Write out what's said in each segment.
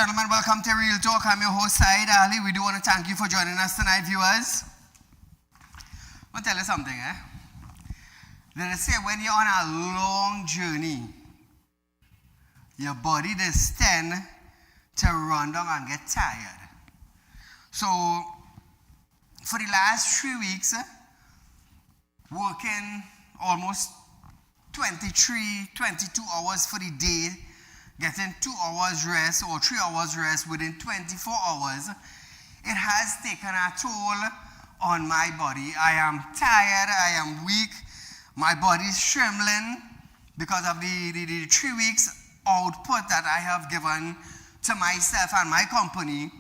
gentlemen, welcome to Real Talk. I'm your host, Saieed Ali. We do want to thank you for joining us tonight, viewers. I'll tell you something, They say when you're on a long journey, your body does tend to run down and get tired. So, for the last 3 weeks, working almost 23, 22 hours for the day, getting 2 hours rest or 3 hours rest within 24 hours, it has taken a toll on my body. I am tired, I am weak, my body is trembling because of the 3 weeks output that I have given to myself and my company.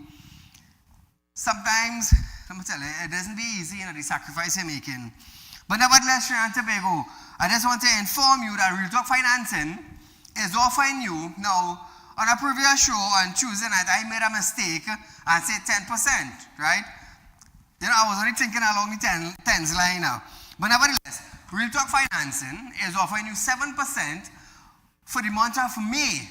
Sometimes, let me tell you, it doesn't be easy, the sacrifice you're making. But nevertheless, Trinidad and Tobago, I just want to inform you that Real Talk Financing is offering you, now, on a previous show on Tuesday night, I made a mistake and said 10%, right? I was only thinking along the tens line now. But nevertheless, Real Talk Financing is offering you 7% for the month of May.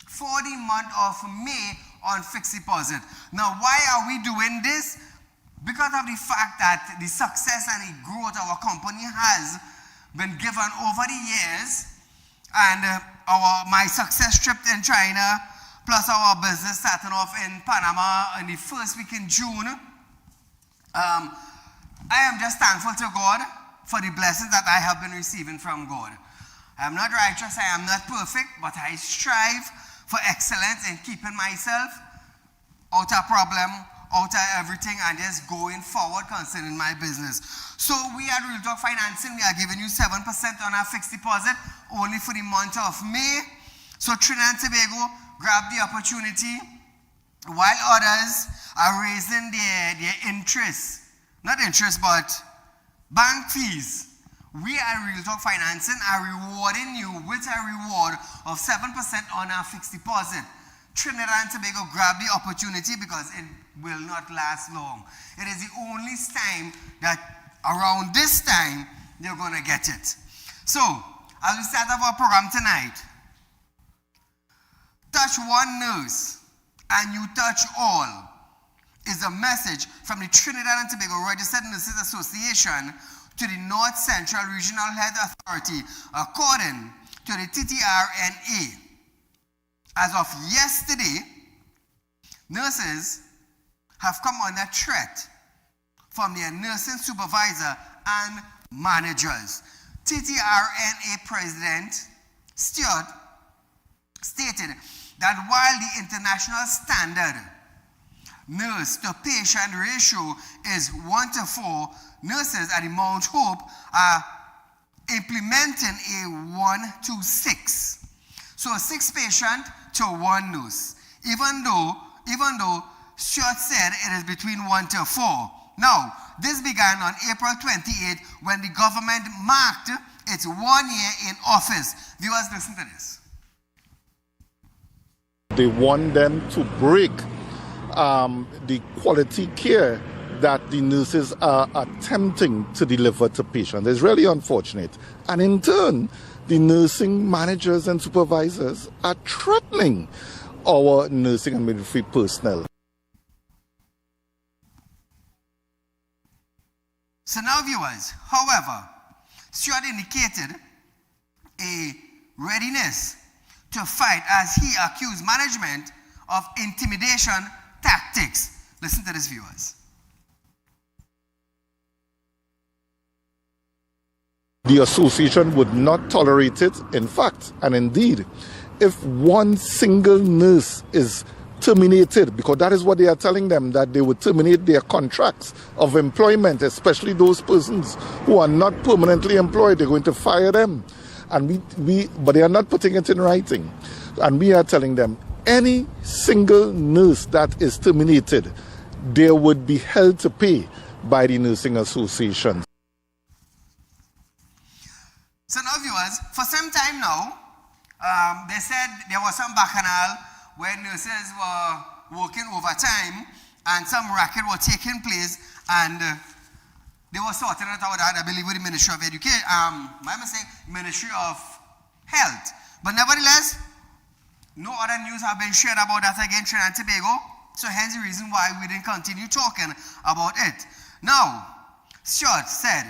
For the month of May on fixed deposit. Now, why are we doing this? Because of the fact that the success and the growth our company has been given over the years, and my success trip in China, plus our business starting off in Panama in the first week in June, I am just thankful to God for the blessings that I have been receiving from God. I am not righteous, I am not perfect, but I strive for excellence in keeping myself out of problem, out of everything, and just going forward concerning my business. So we at Real Talk Financing, we are giving you 7% on our fixed deposit only for the month of May. So Trinidad and Tobago, grab the opportunity while others are raising their interest, not interest, but bank fees. We at Real Talk Financing are rewarding you with a reward of 7% on our fixed deposit. Trinidad and Tobago, grab the opportunity because it will not last long. It is the only time that around this time you're going to get it. So, as we start off our program tonight, touch one nurse and you touch all is a message from the Trinidad and Tobago Registered Nurses Association to the North Central Regional Health Authority according to the TTRNA. As of yesterday, nurses have come under threat from their nursing supervisor and managers. TTRNA President Stewart stated that while the international standard nurse-to-patient ratio is 1:4, nurses at the Mount Hope are implementing a 1:6. So 6 patients to 1 nurse. Even though Stewart said it is between 1:4. Now, this began on April 28 when the government marked its 1 year in office. Viewers, listen to this. They want them to break the quality care that the nurses are attempting to deliver to patients. It's really unfortunate. And in turn, the nursing managers and supervisors are threatening our nursing and midwifery personnel. So now, viewers, however, Stewart indicated a readiness to fight as he accused management of intimidation tactics. Listen to this, viewers. The association would not tolerate it. In fact, and indeed, if one single nurse is terminated, because that is what they are telling them, that they would terminate their contracts of employment, especially those persons who are not permanently employed, they're going to fire them. And but they are not putting it in writing. And we are telling them, any single nurse that is terminated, they would be held to pay by the nursing association. So now, viewers, for some time now, they said there was some bacchanal where nurses were working overtime and some racket was taking place, and they were sorting it out, I believe, with the Ministry of Education, Ministry of Health. But nevertheless, No other news have been shared about that again, Trinidad and Tobago. So hence the reason why we didn't continue talking about it. Now, Stuart said,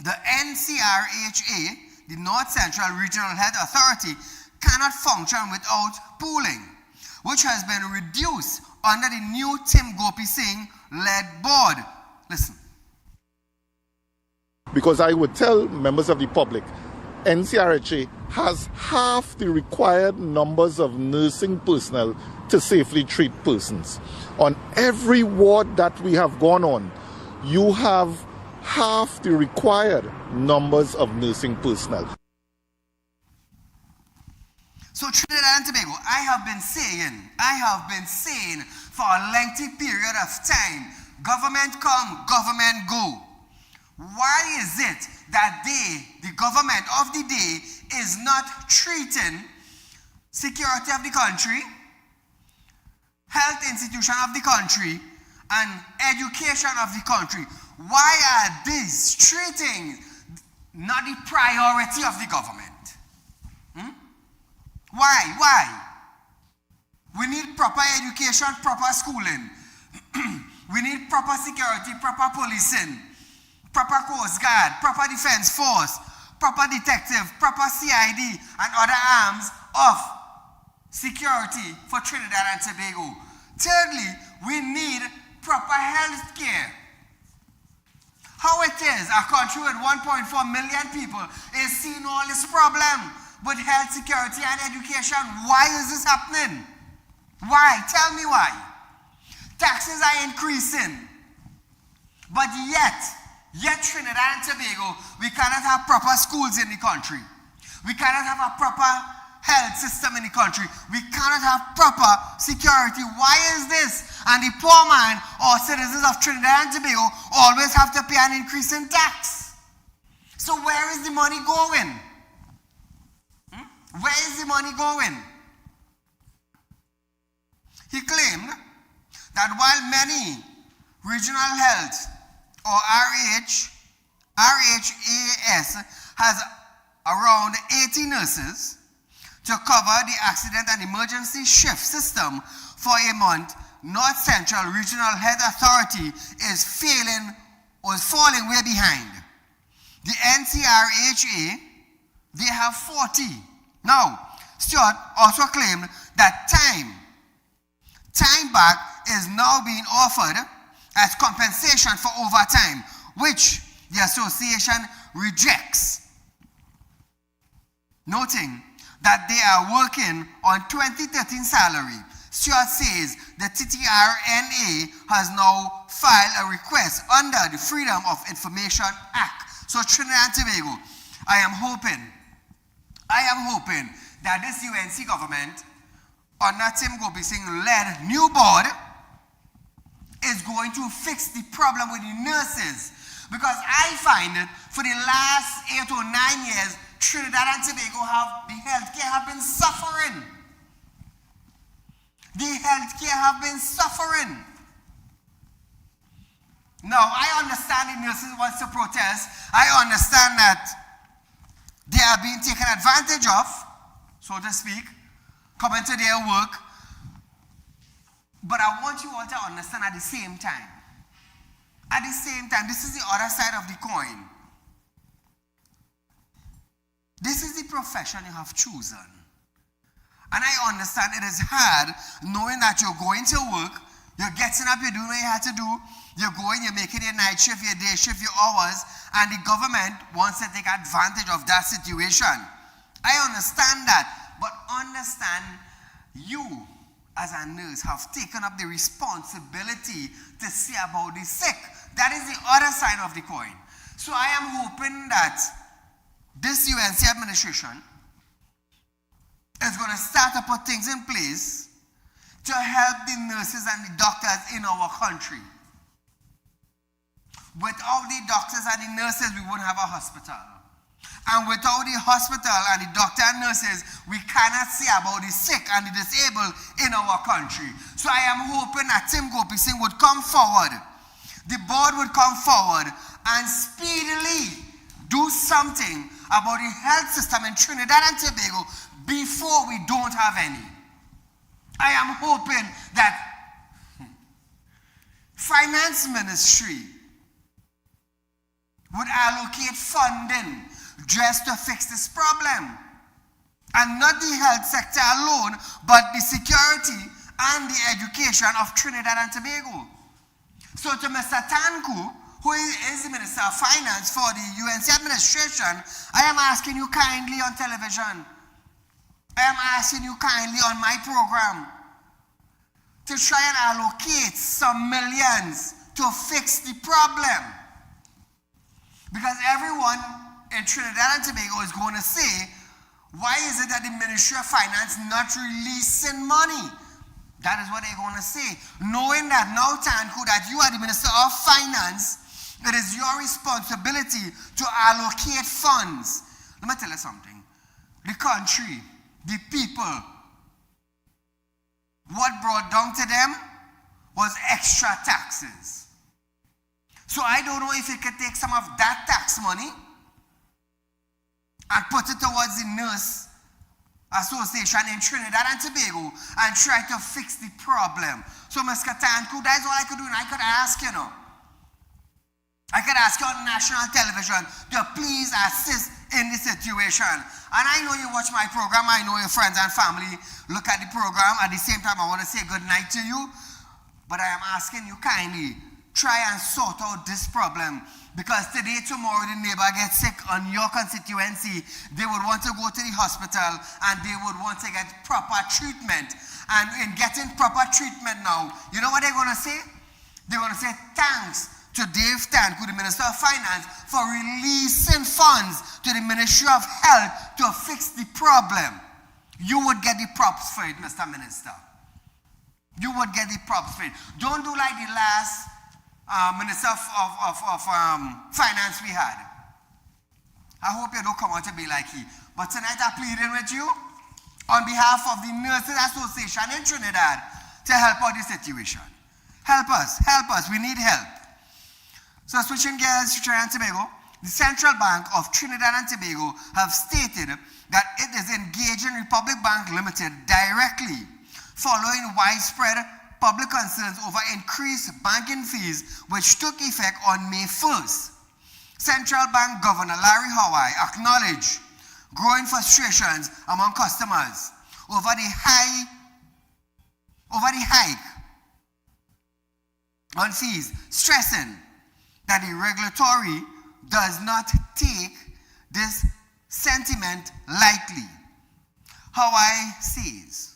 the NCRHA, the North Central Regional Health Authority, cannot function without pooling, which has been reduced under the new Tim Gopi Singh-led board. Listen. Because I would tell members of the public, NCRHA has half the required numbers of nursing personnel to safely treat persons. On every ward that we have gone on, you have half the required numbers of nursing personnel. So Trinidad and Tobago, I have been saying for a lengthy period of time, government come, government go. Why is it that the government of the day, is not treating security of the country, health institution of the country, and education of the country? Why are these treating not the priority of the government? Why? We need proper education, proper schooling. We need proper security, proper policing, proper Coast Guard, proper Defense Force, proper detective, proper CID, and other arms of security for Trinidad and Tobago. Thirdly, we need proper health care. How it is, a country with 1.4 million people is seeing all this problem with health security and education. Why is this happening? Why? Tell me why. Taxes are increasing, but yet Trinidad and Tobago, we cannot have proper schools in the country. We cannot have a proper health system in the country. We cannot have proper security. Why is this? And the poor man or citizens of Trinidad and Tobago always have to pay an increase in tax. So where is the money going? Where is the money going? He claimed that while many regional health or RHAS has around 80 nurses to cover the accident and emergency shift system for a month, North Central Regional Health Authority is falling way behind. The NCRHA, they have 40. Now, Stuart also claimed that time back is now being offered as compensation for overtime, which the association rejects, noting that they are working on 2013 salary. Stuart says the TTRNA has now filed a request under the Freedom of Information Act. So Trinidad and Tobago, I am hoping that this UNC government, under Tim Gopi Singh-led new board, is going to fix the problem with the nurses. Because I find that for the last 8 or 9 years, Trinidad and Tobago the healthcare have been suffering. The healthcare have been suffering. Now, I understand the nurses want to protest. I understand that they are being taken advantage of, so to speak, coming to their work. But I want you all to understand at the same time, this is the other side of the coin. This is the profession you have chosen. And I understand it is hard knowing that you're going to work, you're getting up, you're doing what you have to do, you're going, you're making your night shift, your day shift, your hours, and the government wants to take advantage of that situation. I understand that, but understand you as a nurse have taken up the responsibility to see about the sick. That is the other side of the coin. So I am hoping that this UNC administration is going to start to put things in place to help the nurses and the doctors in our country. Without the doctors and the nurses, we wouldn't have a hospital. And without the hospital and the doctor and nurses, we cannot see about the sick and the disabled in our country. So I am hoping that Tim Gopi Singh would come forward, the board would come forward and speedily do something about the health system in Trinidad and Tobago before we don't have any. I am hoping that Finance Ministry would allocate funding just to fix this problem. And not the health sector alone, but the security and the education of Trinidad and Tobago. So to Mr. Tanku, who is the Minister of Finance for the UNC administration, I am asking you kindly on television, I am asking you kindly on my program to try and allocate some millions to fix the problem. Because everyone in Trinidad and Tobago is going to say, why is it that the Ministry of Finance not releasing money? That is what they're going to say. Knowing that now, Tanku, that you are the Minister of Finance, it is your responsibility to allocate funds. Let me tell you something. The country, the people, what brought down to them was extra taxes. So I don't know if you could take some of that tax money and put it towards the Nurse Association in Trinidad and Tobago and try to fix the problem. So, Mr. Tanku, that's all I could do. And I could ask, I could ask you on national television to please assist in the situation. And I know you watch my program. I know your friends and family look at the program. At the same time, I want to say good night to you. But I am asking you kindly, try and sort out this problem. Because today, tomorrow, the neighbor gets sick on your constituency. They would want to go to the hospital and they would want to get proper treatment. And in getting proper treatment now, you know what they're going to say? They're going to say thanks to Dave Tanku, the Minister of Finance, for releasing funds to the Ministry of Health to fix the problem. You would get the props for it, Mr. Minister. You would get the props for it. Don't do like the last Minister of Finance we had. I hope you don't come out to be like he. But tonight I'm pleading with you on behalf of the Nurses Association in Trinidad to help out the situation. Help us, we need help. So switching gears to Trinidad and Tobago, the Central Bank of Trinidad and Tobago have stated that it is engaging Republic Bank Limited directly following widespread public concerns over increased banking fees which took effect on May 1st. Central Bank Governor Larry Howard acknowledged growing frustrations among customers over the hike on fees, stressing that the regulatory does not take this sentiment lightly. Howard says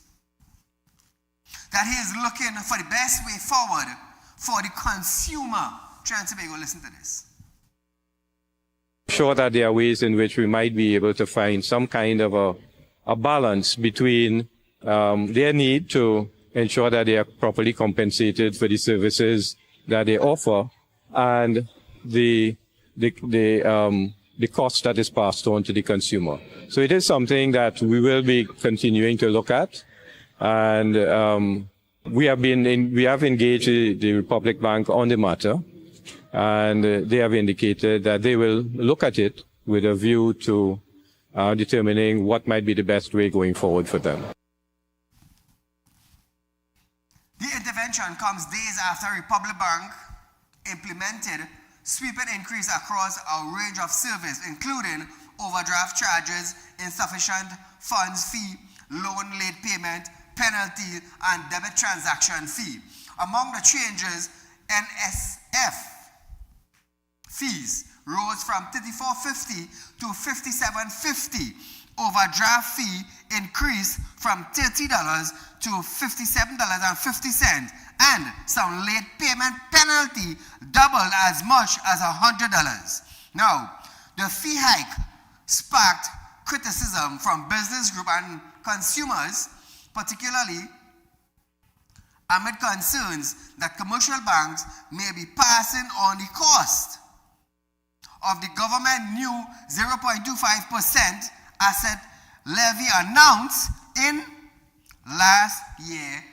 that he is looking for the best way forward for the consumer. Try and Tobago, listen to this. Sure that there are ways in which we might be able to find some kind of a balance between their need to ensure that they are properly compensated for the services that they offer and the cost that is passed on to the consumer. So it is something that we will be continuing to look at. And we have engaged the Republic Bank on the matter, and they have indicated that they will look at it with a view to determining what might be the best way going forward for them. The intervention comes days after Republic Bank implemented sweeping increase across a range of services, including overdraft charges, insufficient funds fee, loan late payment, penalty, and debit transaction fee. Among the changes, NSF fees rose from $34.50 to $57.50. Overdraft fee increased from $30 to $57.50, and some late payment penalty doubled as much as $100. Now, the fee hike sparked criticism from business groups and consumers, particularly amid concerns that commercial banks may be passing on the cost of the government new 0.25% asset levy announced in last year's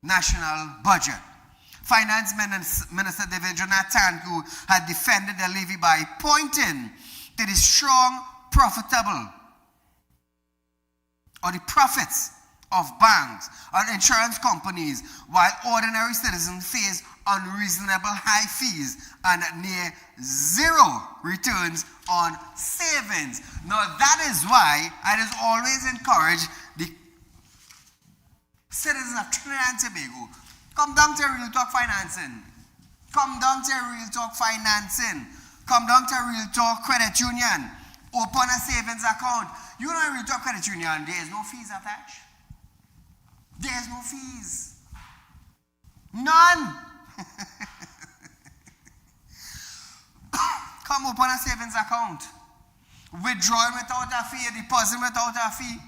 national budget. Finance Minister David Jonathan had defended the levy by pointing to the strong, profitable or the profits of banks and insurance companies, while ordinary citizens face unreasonable high fees and near zero returns on savings. Now that is why I just always encourage the citizens of Trinidad and Tobago, come down to Real Talk Financing. Come down to Real Talk Financing. Come down to Real Talk Credit Union. Open a savings account. You know, in Real Talk Credit Union, there is no fees attached. There is no fees. None. Come open a savings account. Withdrawing without a fee, depositing without a fee.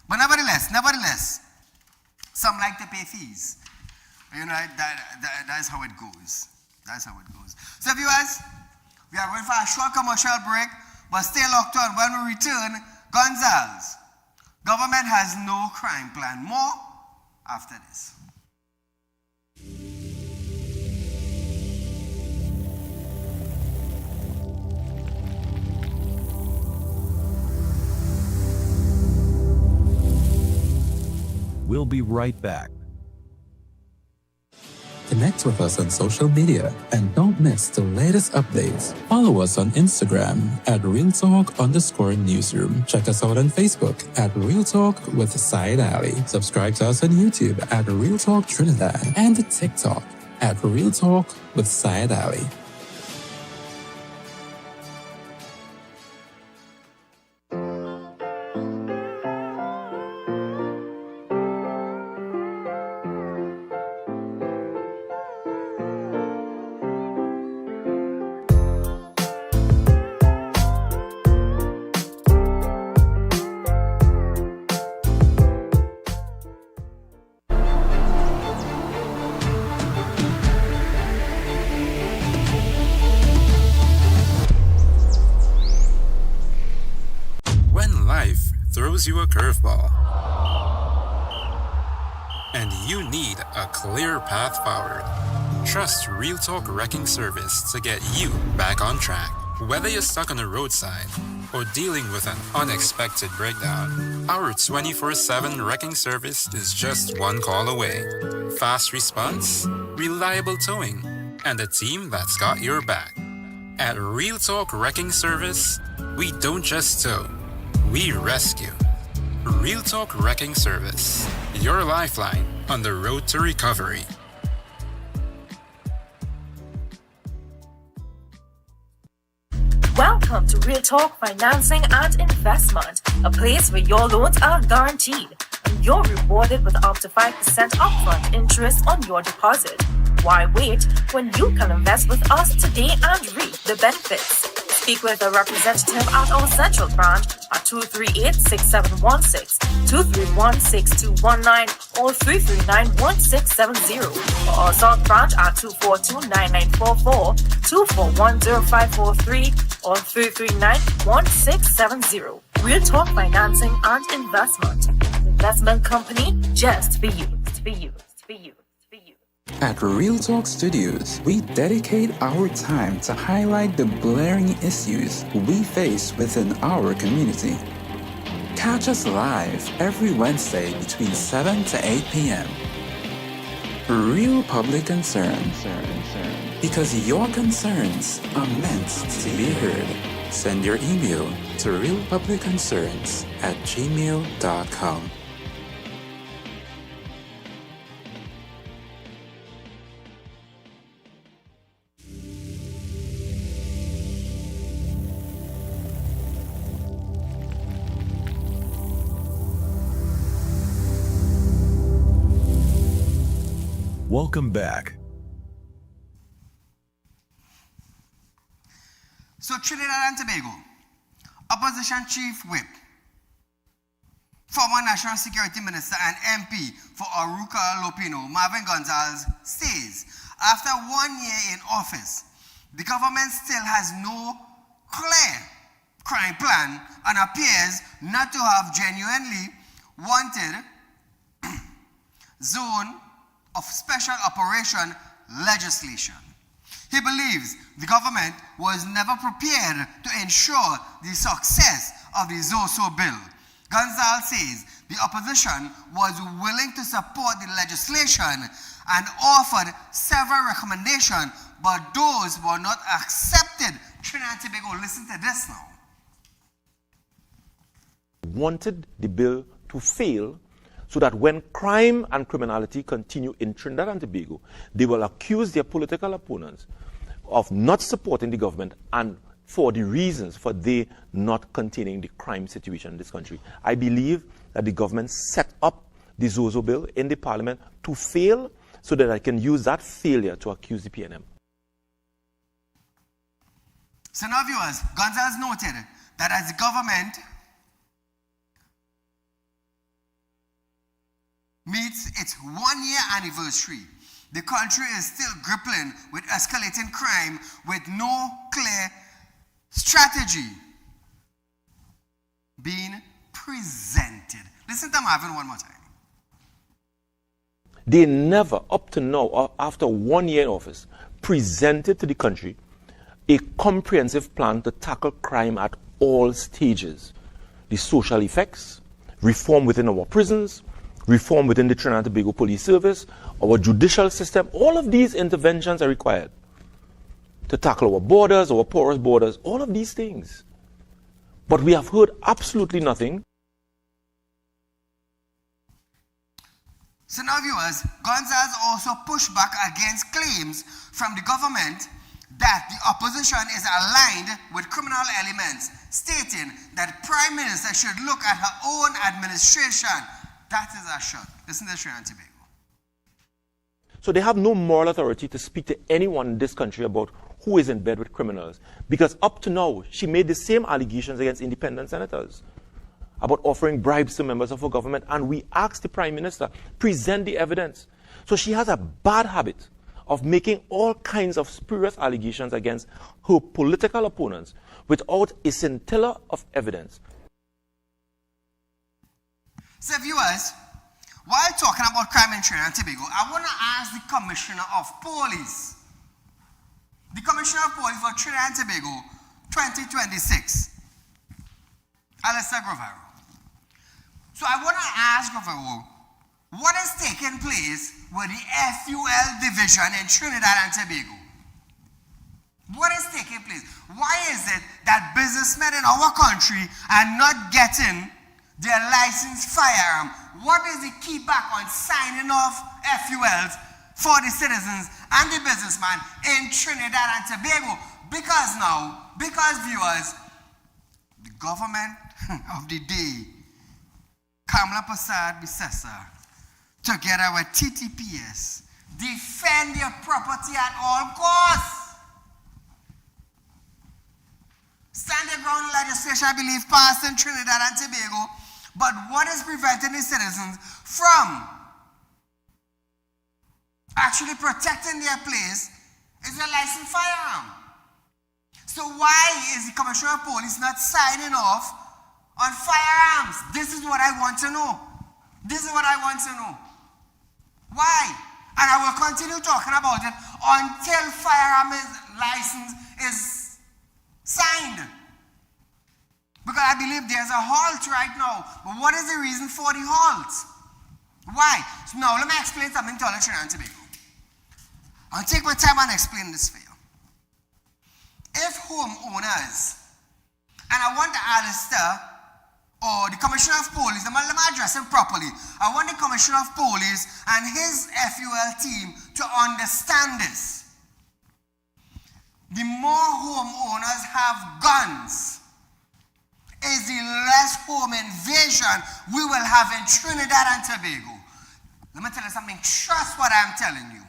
But nevertheless, some like to pay fees. You know, that's how it goes. That's how it goes. So viewers, we are going for a short commercial break, but stay locked on. When we return, Gonzales, government has no crime plan. More after this. We'll be right back. Connect with us on social media and don't miss the latest updates. Follow us on Instagram at @RealTalk_Newsroom. Check us out on Facebook at Real Talk with Saieed Ali. Subscribe to us on YouTube at Real Talk Trinidad and TikTok at Real Talk with Saieed Ali. Throws you a curveball, and you need a clear path forward. Trust Real Talk Wrecking Service to get you back on track. Whether you're stuck on the roadside or dealing with an unexpected breakdown, our 24/7 wrecking service is just one call away. Fast response, reliable towing, and a team that's got your back. At Real Talk Wrecking Service, we don't just tow, we rescue. Real Talk Wrecking Service, your lifeline on the road to recovery. Welcome to Real Talk Financing and Investment, a place where your loans are guaranteed and you're rewarded with up to 5% upfront interest on your deposit. Why wait when you can invest with us today and reap the benefits? Speak with a representative at our central branch at 238-6716, 231-6219, or 339-1670, or our south branch at 242-9944, 241-0543, or 339-1670. Real Talk Financing and Investment. Investment company just for you. At Real Talk Studios, we dedicate our time to highlight the glaring issues we face within our community. Catch us live every Wednesday between 7 to 8 p.m. Real Public Concern. Because your concerns are meant to be heard. Send your email to realpublicconcerns@gmail.com. Welcome back. So Trinidad and Tobago, Opposition Chief Whip, former National Security Minister and MP for Aruca Lopino, Marvin Gonzales, says after 1 year in office, the government still has no clear crime plan and appears not to have genuinely wanted zone of special operation legislation. He believes the government was never prepared to ensure the success of the Zoso bill. Gonzalez says the opposition was willing to support the legislation and offered several recommendations, but those were not accepted. Trinidad and Tobago, listen to this now. Wanted the bill to fail so that when crime and criminality continue in Trinidad and Tobago, they will accuse their political opponents of not supporting the government and for the reasons for they not containing the crime situation in this country. I believe that the government set up the Zozo bill in the parliament to fail so that I can use that failure to accuse the PNM. So now viewers, Gonzalez noted that as the government meets its 1-year anniversary, the country is still grappling with escalating crime with no clear strategy being presented. Listen to Marvin one more time. They never, up to now, or after 1 year in office, presented to the country a comprehensive plan to tackle crime at all stages. The social effects, reform within our prisons, reform within the Trinidad and Tobago Police Service, our judicial system, all of these interventions are required to tackle our borders, our porous borders, all of these things. But we have heard absolutely nothing. So now viewers, Gonzalez also pushed back against claims from the government that the opposition is aligned with criminal elements, stating that Prime Minister should look at her own administration. That is a shot. Listen to Trinidad and Tobago. So they have no moral authority to speak to anyone in this country about who is in bed with criminals. Because up to now, she made the same allegations against independent senators about offering bribes to members of her government. And we asked the Prime Minister, present the evidence. So she has a bad habit of making all kinds of spurious allegations against her political opponents without a scintilla of evidence. So viewers, while talking about crime in Trinidad and Tobago, I want to ask the Commissioner of Police. The Commissioner of Police for Trinidad and Tobago 2026, Alistair Grovero. So I want to ask Grovero, what is taking place with the FUL division in Trinidad and Tobago? What is taking place? Why is it that businessmen in our country are not getting their licensed firearm? What is the key back on signing off FULs for the citizens and the businessmen in Trinidad and Tobago? Because viewers, the government of the day, Kamala Prasad Bisesa, together with TTPS, defend their property at all costs. Stand your ground legislation, I believe, passed in Trinidad and Tobago. But what is preventing the citizens from actually protecting their place is a licensed firearm. So why is the Commissioner of Police not signing off on firearms? This is what I want to know. This is what I want to know. Why? And I will continue talking about it until firearm license is signed. Because I believe there's a halt right now. But what is the reason for the halt? Why? So now let me explain something to all of Trinidad and Tobago. I'll take my time and explain this for you. If homeowners, and I want the Alistair or the Commissioner of Police, let me address him properly. I want the Commissioner of Police and his FUL team to understand this. The more homeowners have guns, is the less home invasion we will have in Trinidad and Tobago. Let me tell you something. Trust what I'm telling you.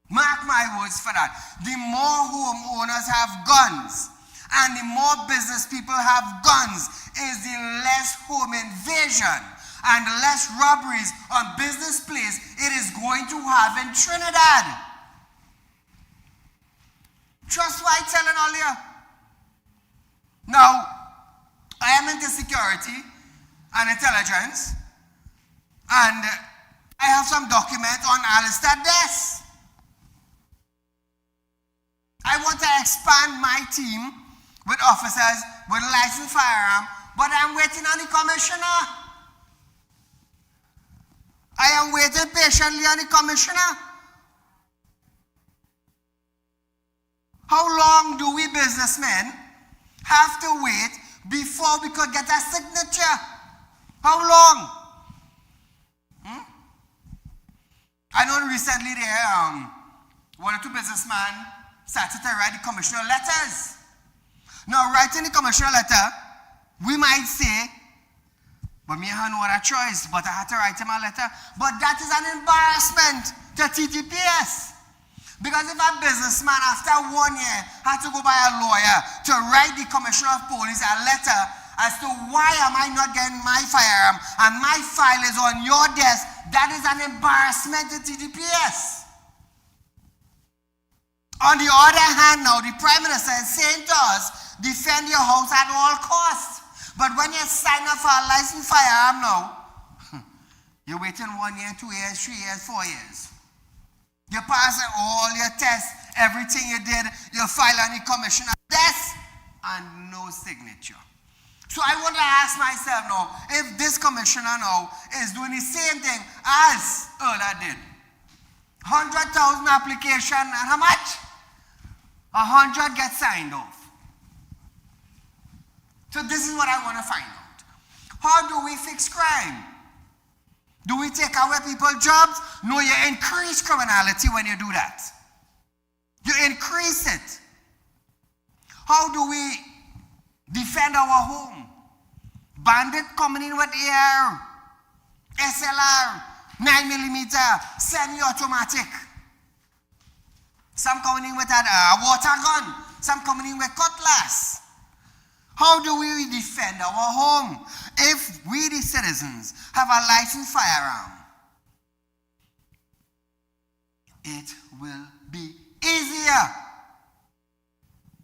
Mark my words for that. The more homeowners have guns and the more business people have guns is the less home invasion and less robberies on business place it is going to have in Trinidad. Trust what I'm telling all you. Now, I am into security and intelligence, and I have some documents on Alistair desk. I want to expand my team with officers with licensed firearm, but I'm waiting on the commissioner. I am waiting patiently on the commissioner. How long do we businessmen have to wait before we could get a signature? How long? I know recently there, one or two businessmen started to write the commissioner letters. Now, writing the commissioner letter, we might say, but me had no other choice, but I had to write him a letter. But that is an embarrassment to TTPS. Because if a businessman after 1 year had to go by a lawyer to write the commissioner of police a letter as to why am I not getting my firearm and my file is on your desk, that is an embarrassment to TTPS. On the other hand now, the Prime Minister is saying to us, defend your house at all costs. But when you sign up for a licensed firearm now, you're waiting 1 year, 2 years, 3 years, 4 years. You pass all your tests, everything you did, you file on the commissioner desk, and no signature. So I want to ask myself now, if this commissioner now is doing the same thing as Erla did, 100,000 application, and how much? 100 get signed off. So this is what I want to find out. How do we fix crime? Do we take away people's jobs? No, you increase criminality when you do that. You increase it. How do we defend our home? Bandit coming in with AR, SLR, 9mm, semi-automatic. Some coming in with a water gun. Some coming in with cutlass. How do we defend our home? If we, the citizens, have a licensed firearm, it will be easier.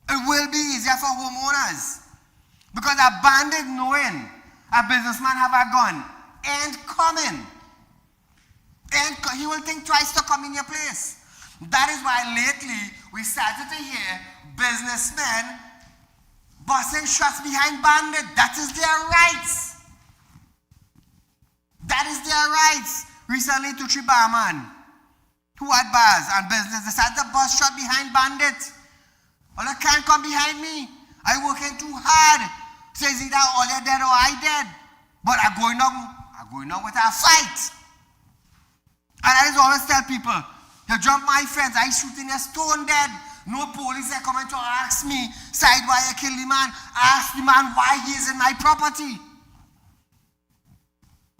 It will be easier for homeowners. Because a bandit knowing a businessman have a gun ain't coming. He will think twice to come in your place. That is why lately we started to hear businessmen busting shots behind bandits. That is their rights. That is their rights. Recently, 2-3 barman who had bars and business decided to bust shot behind bandits. Well, they can't come behind me. I working too hard. So it's either all you're dead or I dead. But I'm going on with a fight. And I just always tell people, you jump my fence, I shoot in a stone dead. No police are coming to ask me, Saieed, why you kill the man? Ask the man why he is in my property.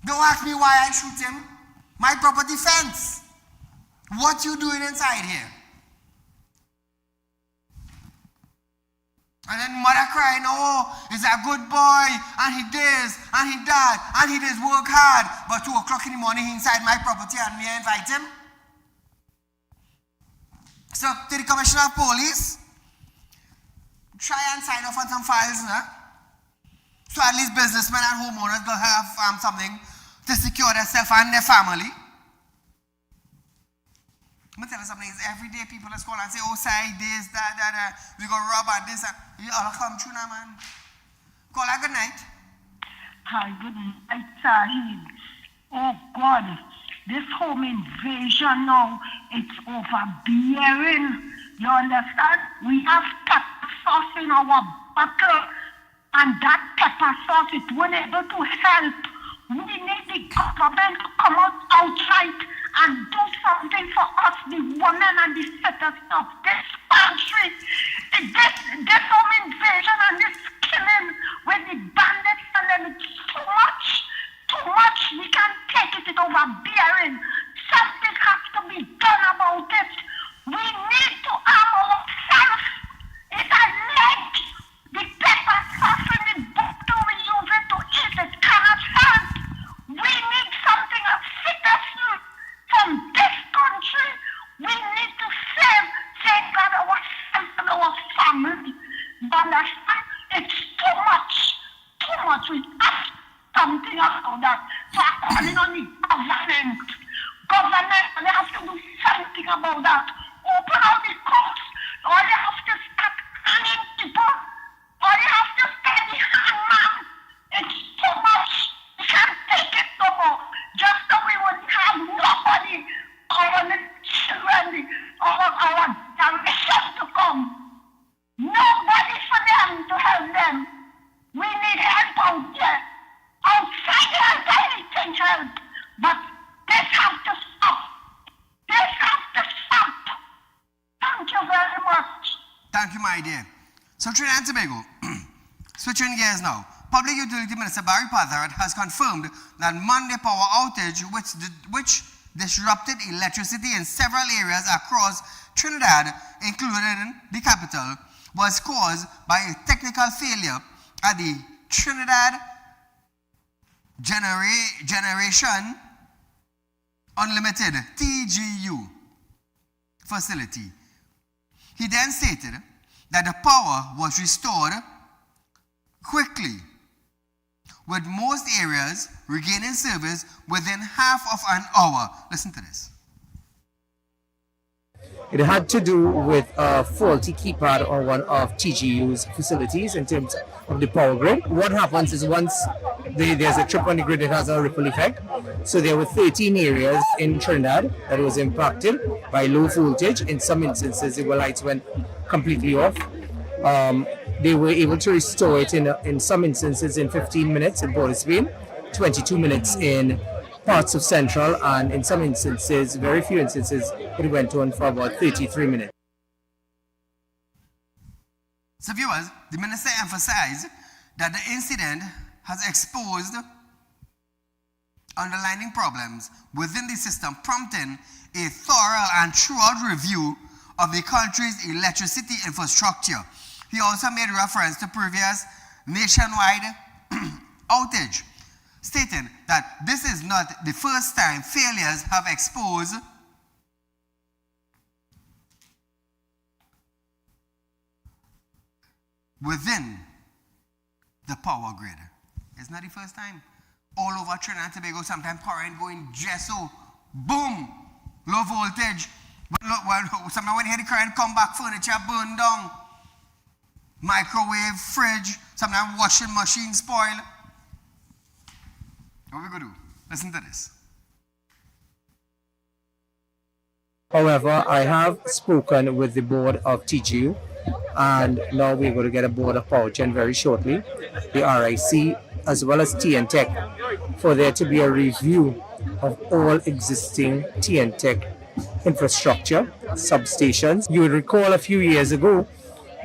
Don't ask me why I shoot him. My property fence. What you doing inside here? And then mother crying, oh, he's a good boy, and he this, and he that, and he does work hard. But 2 o'clock in the morning, he inside my property, and me I invite him. So, to the Commissioner of Police, try and sign off on some files, nah? So at least businessmen and homeowners will have something to secure themselves and their family. I'm going to tell you something, it's every day people just call and say, oh, Saieed, this, that, we go rob and this, and you all come true now, man. Call her good night. Hi, good night, Saieed. Oh, God. This home invasion now, it's overbearing. You understand? We have pepper sauce in our bottle, and that pepper sauce, it won't able to help. We need the government to come outside and do something for us, the women and the citizens of this country. This home invasion and this killing with the bandits, and then it's too much. We can't take it. It's overbearing. Something has to be done about it. We need to arm ourselves. It's a lead. The pepper sauce in the book, do we use it to eat? It cannot help. We need something of citizen from this country. We need to safeguard ourselves and our family. You understand? It's too much. We have something about that. So I'm calling on the government. They have to do something about that. Open all the courts, or they have to start hanging people. our direction to come. Nobody for them to help them. We need help out there. Outside help, anything help. But this have to stop. This have to stop. Thank you very much. Thank you, my dear. So Trinidad and Tobago, switching gears now. Public Utility Minister Barry Pathard has confirmed that Monday power outage, which disrupted electricity in several areas across Trinidad, including the capital, was caused by a technical failure at the Trinidad Generation Unlimited TGU facility. He then stated that the power was restored quickly, with most areas regaining service within half of an hour. Listen to this. It had to do with a faulty keypad on one of TGU's facilities in terms of the power grid. What happens is once there's a trip on the grid, it has a ripple effect. So there were 13 areas in Trinidad that was impacted by low voltage. In some instances, the lights went completely off. They were able to restore it in some instances in 15 minutes in Port of Spain, 22 minutes in parts of Central, and in some instances, very few instances, it went on for about 33 minutes. So viewers, the minister emphasized that the incident has exposed underlying problems within the system, prompting a thorough and thorough review of the country's electricity infrastructure. He also made reference to previous nationwide outage, stating that this is not the first time failures have exposed within the power grid. It's not the first time. All over Trinidad and Tobago, sometimes current going gesso, boom, low voltage. But look, sometimes when you hear the current come back, furniture burn down, microwave, fridge, sometimes washing machine spoil. What we gonna do? Listen to this. However, I have spoken with the board of TGU, and now we're going to get a board of PowerGen very shortly, the RIC, as well as TNTech, for there to be a review of all existing TNTech infrastructure, substations. You would recall a few years ago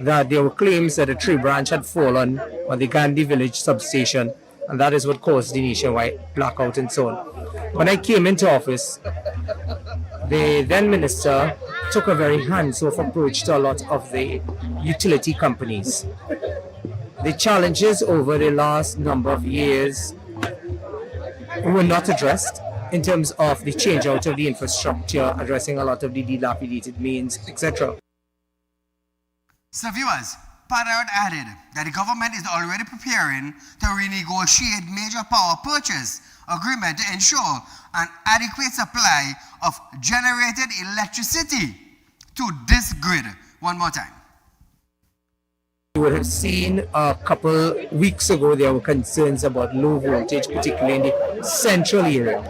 that there were claims that a tree branch had fallen on the Gandhi Village substation, and that is what caused the nationwide blackout and so on. When I came into office, the then minister took a very hands-off approach to a lot of the utility companies. The challenges over the last number of years were not addressed in terms of the change out of the infrastructure, addressing a lot of the dilapidated mains, etc. So viewers, Pathard added that the government is already preparing to renegotiate major power purchase agreement to ensure an adequate supply of generated electricity to this grid. One more time. You would have seen a couple weeks ago there were concerns about low voltage, particularly in the central area.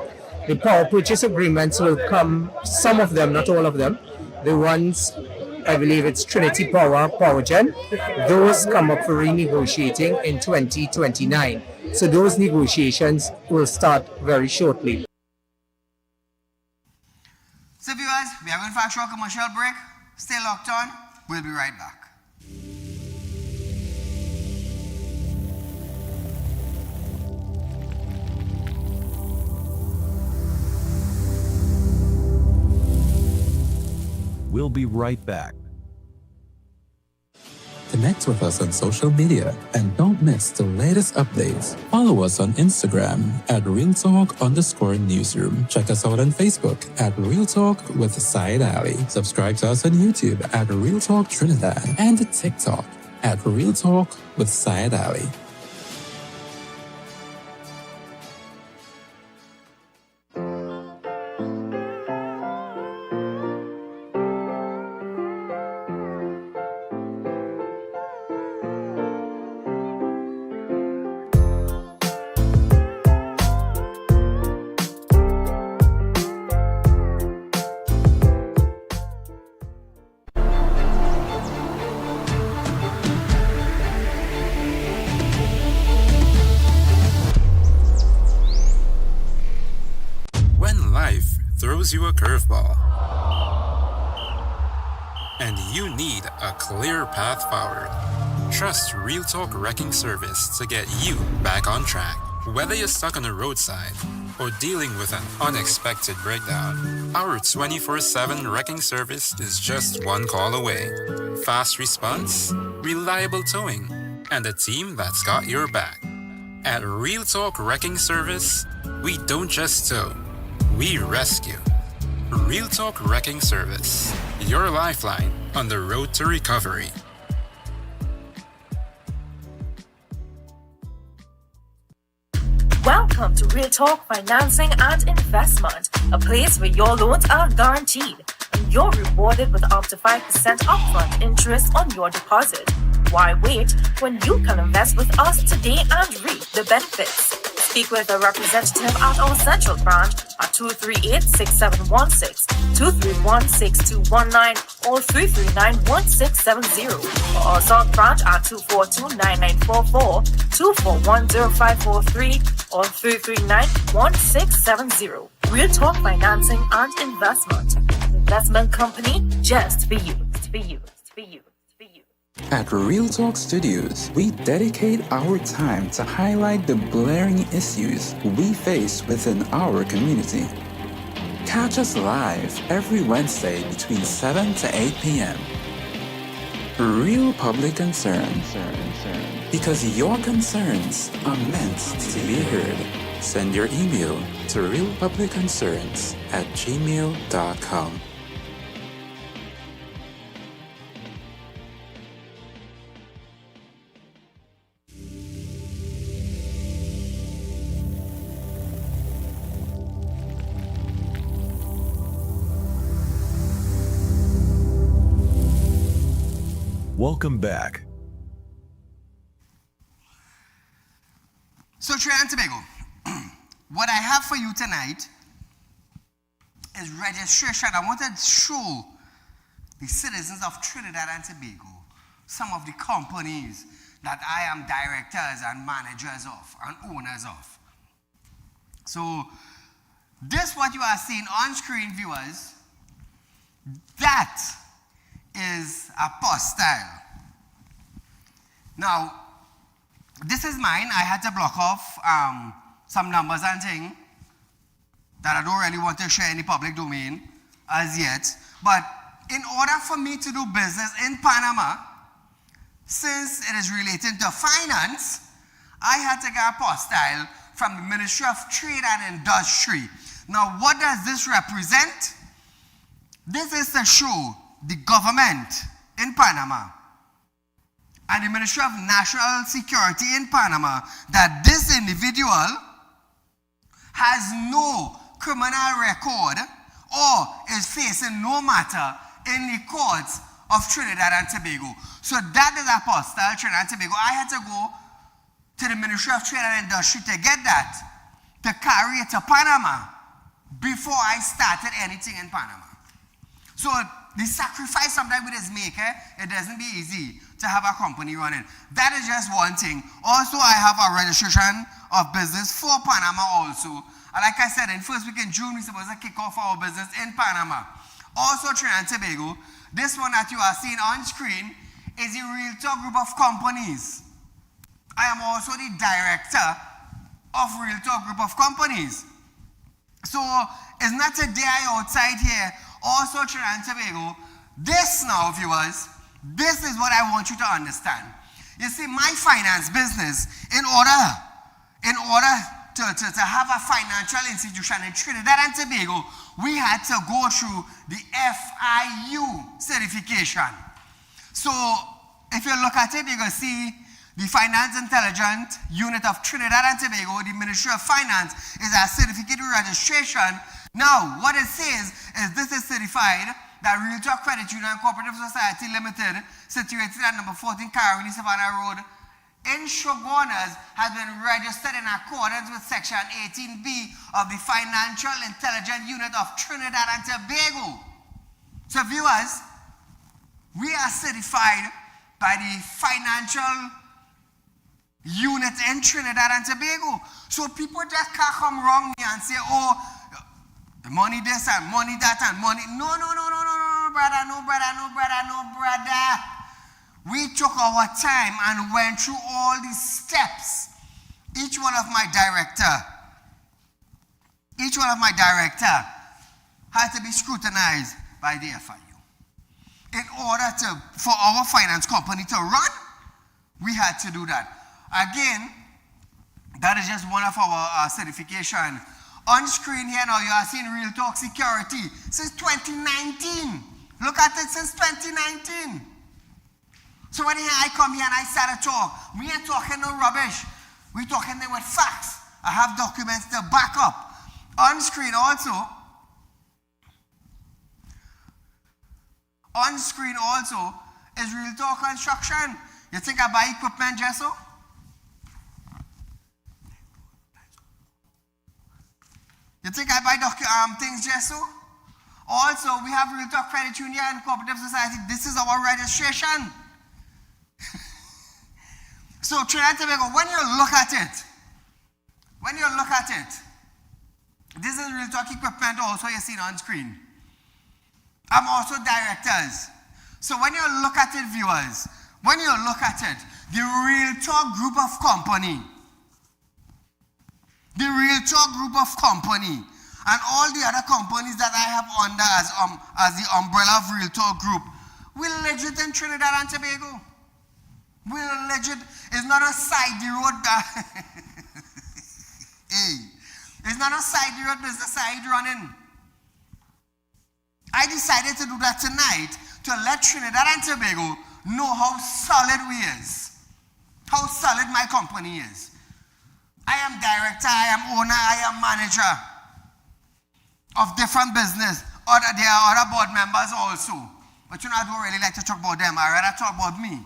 The power purchase agreements will come, some of them, not all of them. The ones, I believe it's Trinity Power, PowerGen, those come up for renegotiating in 2029. So those negotiations will start very shortly. So viewers, we are going for a short commercial break. Stay locked on. We'll be right back. We'll be right back. Connect with us on social media and don't miss the latest updates. Follow us on Instagram at RealTalk_Newsroom. Check us out on Facebook at Real Talk with Saieed Ali. Subscribe to us on YouTube at Real Talk Trinidad and TikTok at Real Talk with Saieed Ali. throws you a curveball. And you need a clear path forward. Trust Real Talk Wrecking Service to get you back on track. Whether you're stuck on the roadside or dealing with an unexpected breakdown, our 24/7 wrecking service is just one call away. Fast response, reliable towing, and a team that's got your back. At Real Talk Wrecking Service, we don't just tow, we rescue. Real Talk Wrecking Service, your lifeline on the road to recovery. Welcome to Real Talk Financing and Investment, a place where your loans are guaranteed and you're rewarded with up to 5% upfront interest on your deposit. Why wait when you can invest with us today and reap the benefits? Speak with a representative at our central branch at 238-6716, 231-6219, or 339-1670, or our south branch at 242-9944, 241-0543, or 339-1670. Real Talk Financing and Investment. Investment company just for you. For you. For you. At Real Talk Studios, we dedicate our time to highlight the blaring issues we face within our community. Catch us live every Wednesday between 7 to 8 p.m. Real Public Concern. Because your concerns are meant to be heard. Send your email to realpublicconcerns@gmail.com. Welcome back. So, Trinidad and Tobago, what I have for you tonight is registration. I want to show the citizens of Trinidad and Tobago some of the companies that I am directors and managers of and owners of. So, this what you are seeing on screen, viewers, that is a postile. Now, this is mine. I had to block off some numbers and things that I don't really want to share in the public domain as yet. But in order for me to do business in Panama, since it is related to finance, I had to get a postile from the Ministry of Trade and Industry. Now, what does this represent? This is to show the government in Panama and the Ministry of National Security in Panama that this individual has no criminal record or is facing no matter in the courts of Trinidad and Tobago. So that is a postile, Trinidad and Tobago. I had to go to the Ministry of Trade and Industry to get that, to carry it to Panama before I started anything in Panama. So the sacrifice sometimes with this maker, it doesn't be easy to have a company running. That is just one thing. Also, I have a registration of business for Panama also. And like I said, in first week in June, we're supposed to kick off our business in Panama. Also, Trinidad and Tobago, this one that you are seeing on screen is a Real Talk group of companies. I am also the director of Real Talk group of companies. So, it's not a day outside here. Also, Trinidad and Tobago, this now, viewers, this is what I want you to understand. You see, my finance business, in order to have a financial institution in Trinidad and Tobago, we had to go through the FIU certification. So, if you look at it, you're going to see the Finance Intelligence Unit of Trinidad and Tobago, the Ministry of Finance, is a certificate registration. Now, what it says is this is certified that Real Talk Credit Union Cooperative Society Limited, situated at number 14 Carolina Savannah Road in Shogunas, has been registered in accordance with Section 18B of the Financial Intelligence Unit of Trinidad and Tobago. So, viewers, we are certified by the Financial Unit in Trinidad and Tobago. So, people just can't come wrong me and say, oh, Money this and money that and money. No, brother, no, brother. We took our time and went through all these steps. Each one of my director had to be scrutinized by the FIU. In order for our finance company to run, we had to do that. Again, that is just one of our certification. On screen here now, you are seeing Real Talk Security since 2019. Look at it, since 2019. So when I come here and I start to talk, we ain't talking no rubbish. We're talking there with facts. I have documents to back up. On screen also is Real Talk Construction. You think I buy equipment just so? You think I buy things just so? Also, we have Real Talk Credit Union and Cooperative Society. This is our registration. So Trinidad and Tobago, when you look at it, this is Real Talk equipment also you see on screen. I'm also directors. So when you look at it, viewers, the Real Talk group of company, and all the other companies that I have under as the umbrella of Real Talk group, we're legit in Trinidad and Tobago. We're legit. It's not a side road. Hey, it's not a side road. There's a side running. I decided to do that tonight to let Trinidad and Tobago know how solid we is, how solid my company is. I am director, I am owner, I am manager of different business. There are other board members also. But I don't really like to talk about them. I rather talk about me.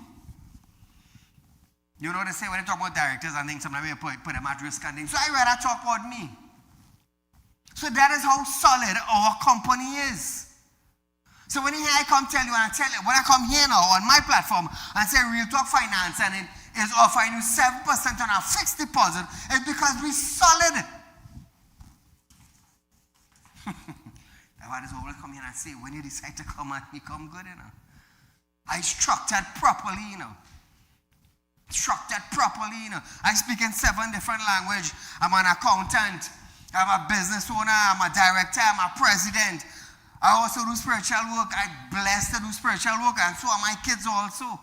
You know what they say when they talk about directors and things, sometimes they put them at risk and things. So I rather talk about me. So that is how solid our company is. So when I come tell you, when I come here now on my platform and say Real Talk Finance and it is offering you 7% on a fixed deposit, it's because we're solid. That's why this always come here and say, when you decide to come at me, come good, you know. I structured properly, you know. I speak in 7 different languages. I'm an accountant. I'm a business owner. I'm a director. I'm a president. I also do spiritual work. I'm blessed to do spiritual work, and so are my kids also.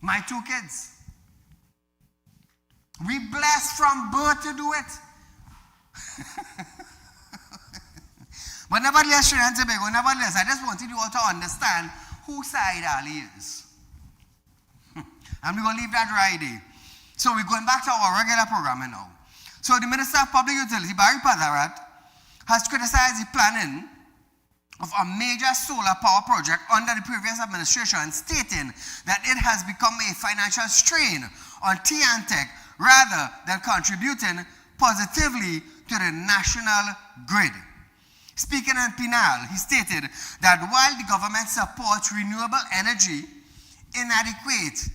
My 2 kids. We blessed from birth to do it. But nevertheless, I just wanted you all to understand who Saieed Ali is. And we're going to leave that right there. So we're going back to our regular programming now. So the Minister of Public Utility, Barry Padarat, has criticized the planning of a major solar power project under the previous administration, stating that it has become a financial strain on TNTech rather than contributing positively to the national grid. Speaking in Pinal, he stated that while the government supports renewable energy, inadequate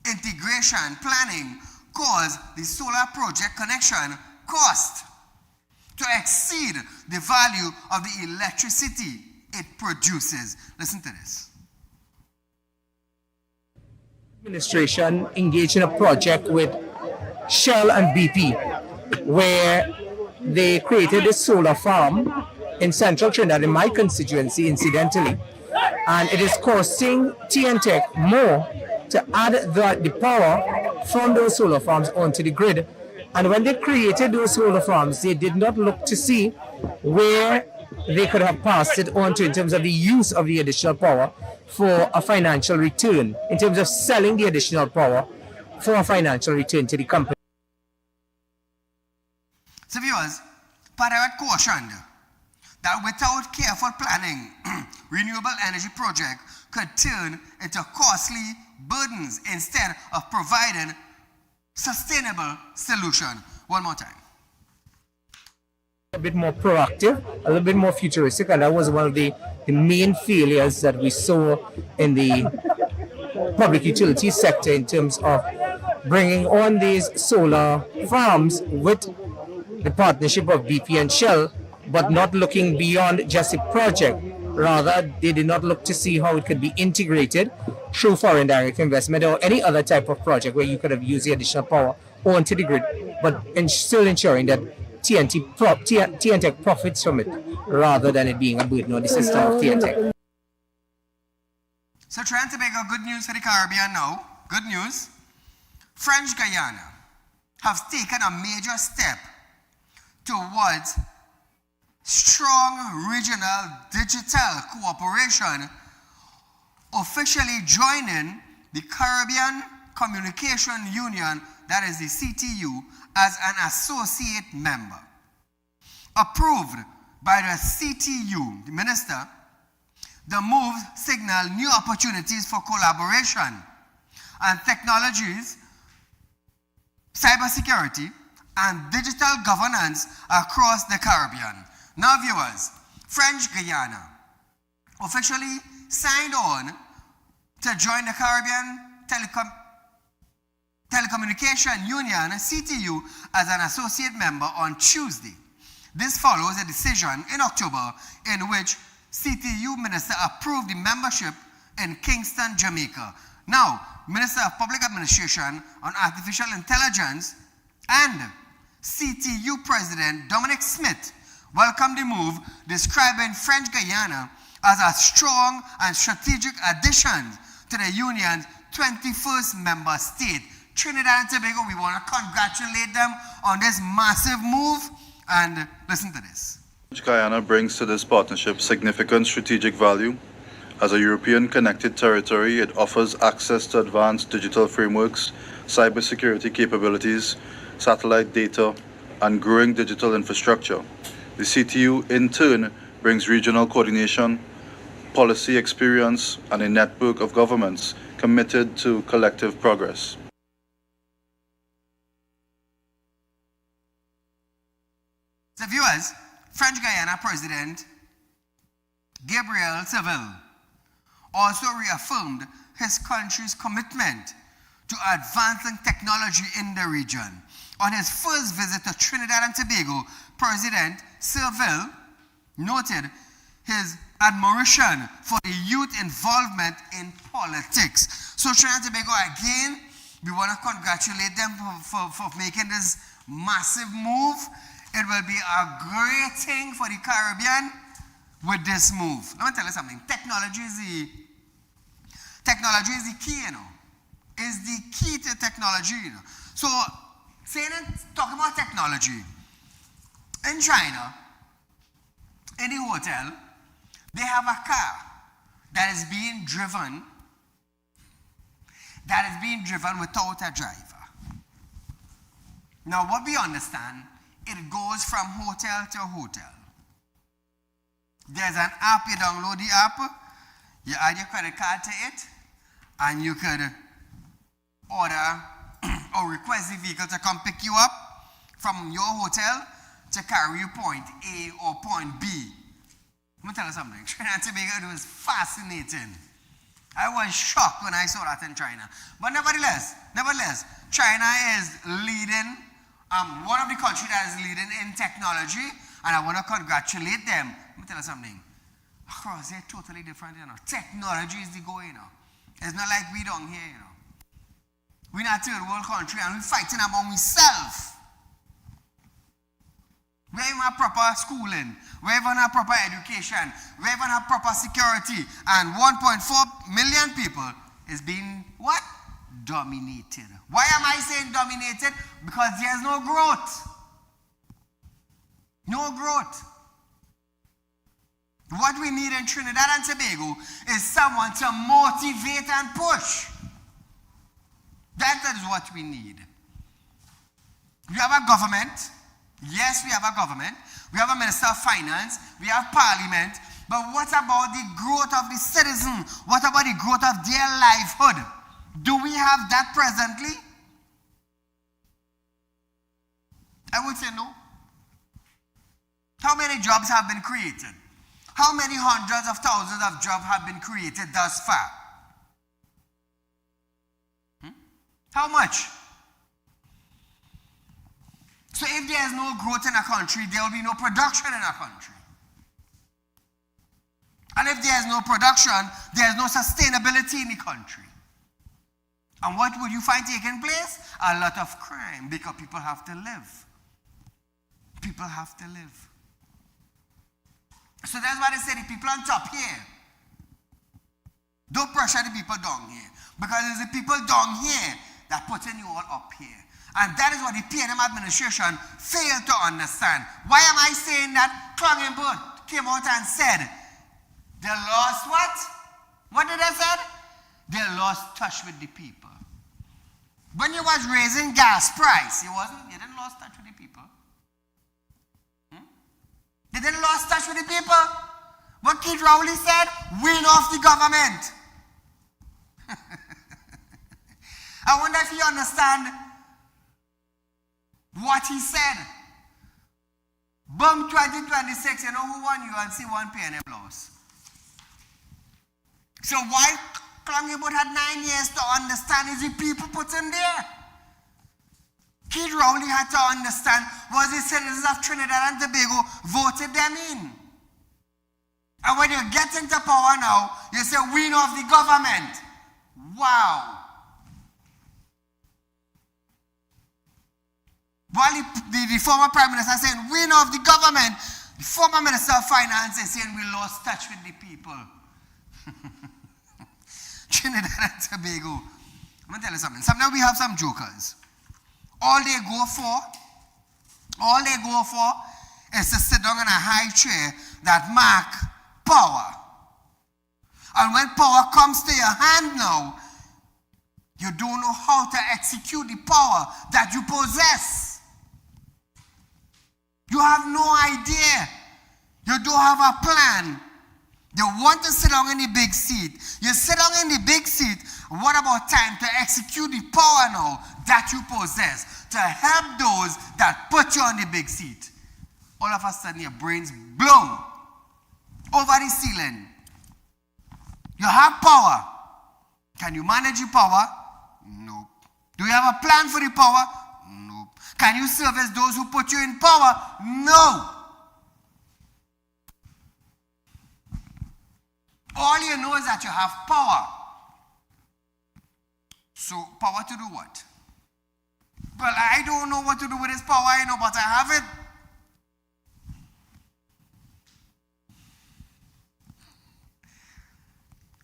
integration planning caused the solar project connection cost to exceed the value of the electricity it produces. Listen to this. Administration engaged in a project with Shell and BP where they created a solar farm in central Trinidad, in my constituency, incidentally. And it is costing TNTech more to add the power from those solar farms onto the grid. And when they created those solar farms, they did not look to see where they could have passed it on to in terms of the use of the additional power for a financial return, in terms of selling the additional power for a financial return to the company. So viewers, Padarat cautioned that without careful planning, renewable energy project could turn into costly burdens instead of providing sustainable solution. One more time. A bit more proactive, a little bit more futuristic, and that was one of the main failures that we saw in the public utility sector in terms of bringing on these solar farms with the partnership of BP and Shell but not looking beyond just a project. Rather, they did not look to see how it could be integrated through foreign direct investment or any other type of project where you could have used the additional power onto the grid, but still ensuring that TNTech profits from it rather than it being a burden on the system of TNTech. So trying to make a good news for the Caribbean now. Good news. French Guyana have taken a major step towards strong regional digital cooperation, officially joining the Caribbean Communication Union, that is the CTU, as an associate member. Approved by the CTU, the minister, the move signal new opportunities for collaboration and technologies, cybersecurity, and digital governance across the Caribbean. Now, viewers, French Guyana officially signed on to join the Caribbean Telecommunication Union, CTU, as an associate member on Tuesday. This follows a decision in October in which CTU minister approved the membership in Kingston, Jamaica. Now, Minister of Public Administration on Artificial Intelligence and CTU President Dominic Smith welcomed the move, describing French Guyana as a strong and strategic addition to the Union's 21st member state. Trinidad and Tobago, we want to congratulate them on this massive move, and listen to this. Guyana brings to this partnership significant strategic value. As a European connected territory, it offers access to advanced digital frameworks, cybersecurity capabilities, satellite data, and growing digital infrastructure. The CTU, in turn, brings regional coordination, policy experience, and a network of governments committed to collective progress. So viewers, French Guyana President Gabriel Seville also reaffirmed his country's commitment to advancing technology in the region. On his first visit to Trinidad and Tobago, President Seville noted his admiration for the youth involvement in politics. So Trinidad and Tobago, again, we want to congratulate them for making this massive move. It will be a great thing for the Caribbean with this move. Let me tell you something. Technology is the key, you know. Is the key to technology, you know. So, talking about technology, in China, in the hotel, they have a car that is being driven without a driver. Now, what we understand, it goes from hotel to hotel. There's an app, you download the app, you add your credit card to it, and you could order or request the vehicle to come pick you up from your hotel to carry you point A or point B. Let me tell you something. Trinidad and Tobago, it was fascinating. I was shocked when I saw that in China. But nevertheless, China is leading, one of the countries that is leading in technology, and I want to congratulate them. Let me tell you something. Across they're totally different, you know. Technology is the go, you know. It's not like we down here, you know. We're not a third world country and we're fighting among ourselves. We even have proper schooling. We even have proper education. We even have proper security. And 1.4 million people is being, what? Dominated. Why am I saying dominated? Because there's no growth. No growth. What we need in Trinidad and Tobago is someone to motivate and push. That is what we need. We have a government. Yes, we have a government. We have a Minister of Finance. We have Parliament. But what about the growth of the citizen? What about the growth of their livelihood? Do we have that presently? I would say no. How many jobs have been created? How many hundreds of thousands of jobs have been created thus far? How much? So if there is no growth in a country, there will be no production in a country. And if there is no production, there is no sustainability in the country. And what would you find taking place? A lot of crime, because people have to live. People have to live. So that's why they say the people on top here, don't pressure the people down here. Because it's the people down here that putting you all up here. And that is what the PNM administration failed to understand. Why am I saying that? Klangenberg came out and said, they lost what? What did I say? They lost touch with the people. When you was raising gas price, you didn't lost touch with the people. They didn't lost touch with the people. What Keith Rowley said, win off the government. I wonder if you understand what he said. Boom 2026, you know who won? You and see one PNM loss. So why Klangenberg had 9 years to understand is the people put in there. Keith Rowley had to understand was the citizens of Trinidad and Tobago voted them in. And when you get into power now, you say win off the government. Wow. While the former Prime Minister is saying win off the government, the former Minister of Finance is saying we lost touch with the people. Trinidad and Tobago. I'm going to tell you something. Sometimes we have some jokers. All they go for is to sit down in a high chair that mark power. And when power comes to your hand now, you don't know how to execute the power that you possess. You have no idea. You don't have a plan. You want to sit down in the big seat. You sit down in the big seat. What about time to execute the power now that you possess to help those that put you on the big seat? All of a sudden your brains blow over the ceiling. You have power. Can you manage your power? Nope. Do you have a plan for the power? Nope. Can you service those who put you in power? No. All you know is that you have power. So, power to do what? Well, I don't know what to do with this power, but I have it.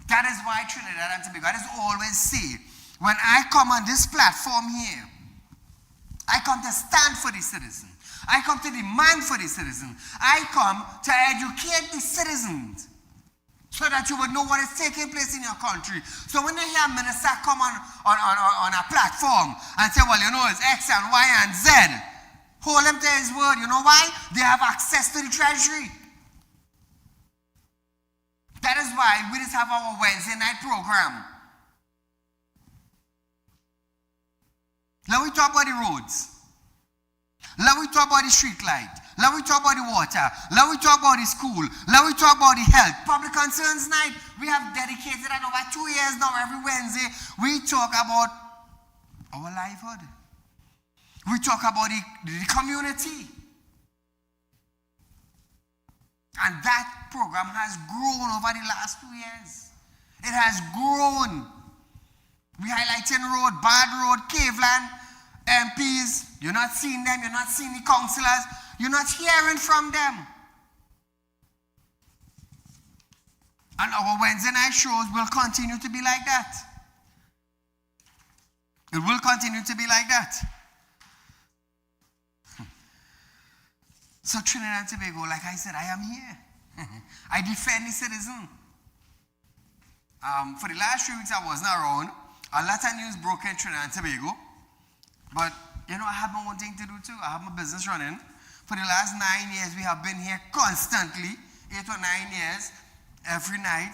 That is why Trinidad and Tobago, I just always say, when I come on this platform here, I come to stand for the citizen. I come to demand for the citizen. I come to educate the citizens so that you would know what is taking place in your country. So when you hear a minister come on a platform and say, well, it's X and Y and Z, hold him to his word. You know why? They have access to the treasury. That is why we just have our Wednesday night program. Let we talk about the roads. Let we talk about the street light. Let we talk about the water. Let we talk about the school. Let we talk about the health. Public concerns night. We have dedicated that over 2 years now. Every Wednesday, we talk about our livelihood. We talk about the community. And that program has grown over the last 2 years. It has grown. We highlighting road, Bad Road, Caveland, MPs. You're not seeing them. You're not seeing the councillors. You're not hearing from them. And our Wednesday night shows will continue to be like that. It will continue to be like that. So Trinidad and Tobago, like I said, I am here. I defend the citizen. For the last 3 weeks I wasn't around. A lot of news broke in Trinidad and Tobago. But, I have my own thing to do too. I have my business running. For the last 9 years, we have been here constantly, 8 or 9 years, every night,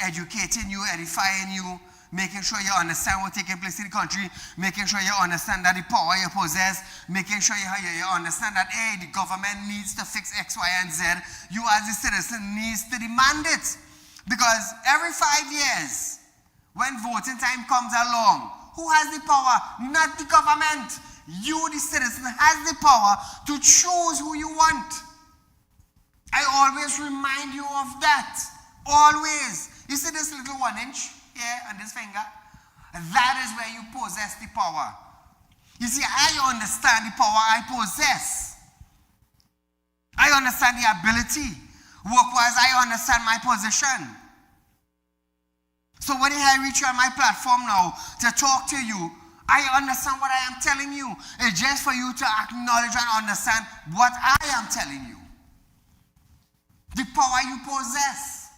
educating you, edifying you, making sure you understand what's taking place in the country, making sure you understand that the power you possess, making sure you understand that, the government needs to fix X, Y, and Z. You as a citizen needs to demand it. Because every 5 years, when voting time comes along, who has the power? Not the government. you, the citizen, has the power to choose who you want. I always remind you of that. Always. You see this little 1 inch here on this finger? That is where you possess the power. You see, I understand the power I possess. I understand the ability. Work-wise, I understand my position. So when I reach you on my platform now to talk to you, I understand what I am telling you. It's just for you to acknowledge and understand what I am telling you. The power you possess.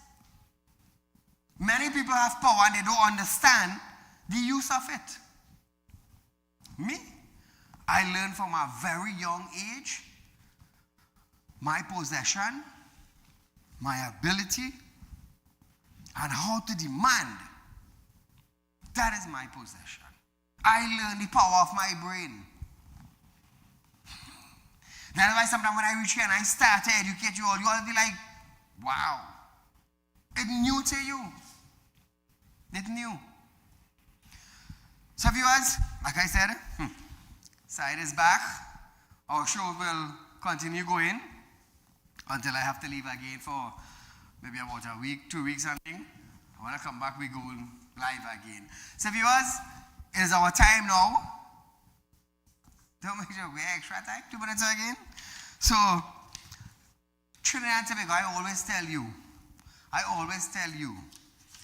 Many people have power and they don't understand the use of it. Me, I learned from a very young age my possession, my ability, and how to demand. That is my possession. I learned the power of my brain. That's why sometimes when I reach here and I start to educate you all will be like, wow, it's new to you. It's new. So viewers, like I said, Saieed is back. Our show will continue going until I have to leave again for maybe about a week, 2 weeks something. When I come back, we go live again. So viewers, it is our time now. Don't make sure we extra time, 2 minutes again. So, Trinidad and Tobago, I always tell you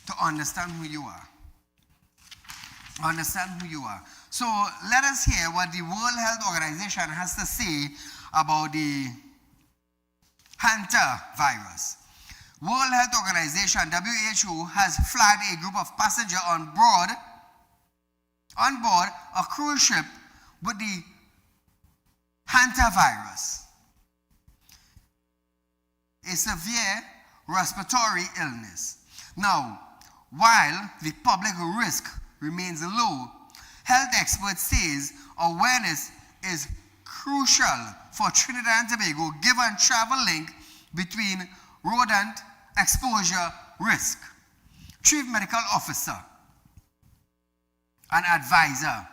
to understand who you are. Understand who you are. So, let us hear what the World Health Organization has to say about the hantavirus. World Health Organization, WHO, has flagged a group of passengers on board a cruise ship with the hantavirus, a severe respiratory illness. Now, while the public risk remains low, health experts says awareness is crucial for Trinidad and Tobago given travel link between rodent exposure risk. Chief Medical Officer and Advisor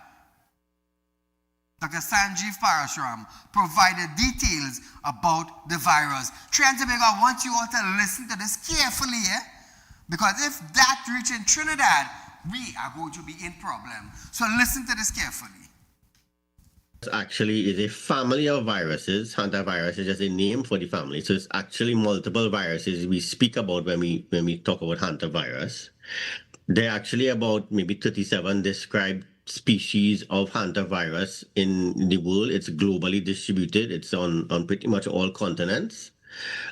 Dr. Sanjeev Parashuram provided details about the virus. Trinidad and Tobago, I want you all to listen to this carefully, because if that reaches in Trinidad, we are going to be in problem. So listen to this carefully. Actually is a family of viruses. Hantavirus is just a name for the family. So it's actually multiple viruses we speak about when we talk about hantavirus. There are actually about maybe 37 described species of hantavirus in the world. It's globally distributed. It's on pretty much all continents.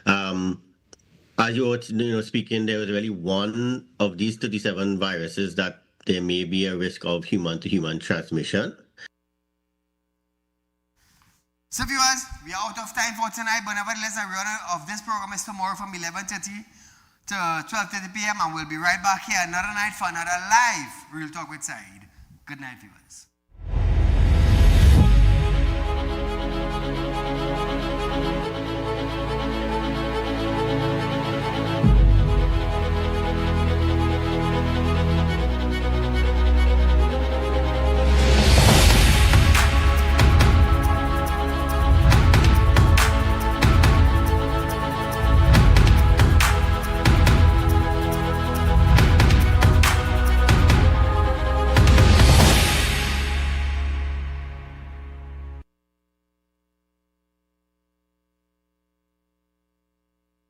As you were speaking, there was really one of these 37 viruses that there may be a risk of human-to-human transmission. So viewers, we are out of time for tonight, but nevertheless, the rerun of this program is tomorrow from 11:30 to 12:30 p.m. and we'll be right back here another night for another live Real Talk with Saieed. Good night, viewers.